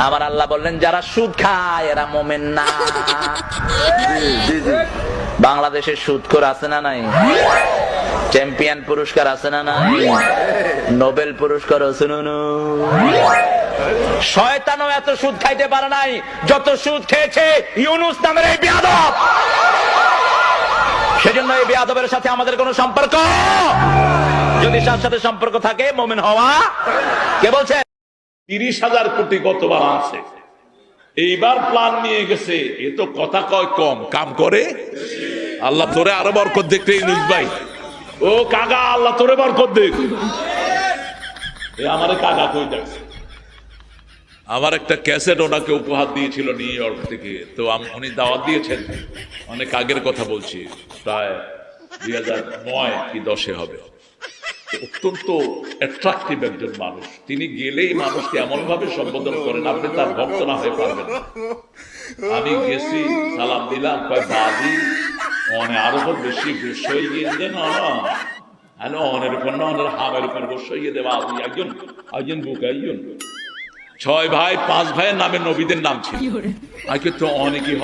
আমার আল্লাহ বললেন যারা সুদ খায় এরা মোমেন না। বাংলাদেশে সুদখোর আছে না নাই? চ্যাম্পিয়ন পুরস্কার আছে না নাই? নোবেল পুরস্কার আছে না নাই? শয়তানও এত সুদ খাইতে পারে নাই যত সুদ খেয়েছে ইউনূস নামের এই বেয়াদব। সেজন্য এই বেয়াদবের সাথে আমাদের কোনো সম্পর্ক, যদি তার সাথে সম্পর্ক থাকে মুমিন হওয়া। কে বলছে 30,000 কোটি গতবার আছে, এইবার প্ল্যান নিয়ে গেছে। এ তো কথা কয় কম, কাম করে। আল্লাহ তোরে আরো বরকত দেখতে ইউনূস ভাই। ও কাকা, আল্লাহ তোরে বরকত দেখ। আমারে কাকা কই যাচ্ছে। আমার একটা ক্যাসেট ওনাকে উপহার দিয়েছিল নিউ ইয়র্ক থেকে, তো উনি দাওয়াত দিয়েছেন। অনেক আগের কথা বলছি, প্রায় 2009 কি 10 হবে। অত্যন্ত অ্যাট্রাকটিভ একজন মানুষ। তিনি গেলেই মানুষকে এমন ভাবে সম্বোধন করেন আপনি তার ভক্ত না হয়ে পারবেন। আমি গেছি, সালাম দিলাম, কয় বাদি অনে আরো বেশি গোস হয়ে গিয়েছে না, অনের উপর না, অনের হামের উপর গোস হয়ে দেবা। আপনি একজন বুক, 6 ভাই 5 ভাইয়ের নামে নবীদের নাম ছিল। আগে তো অনেকই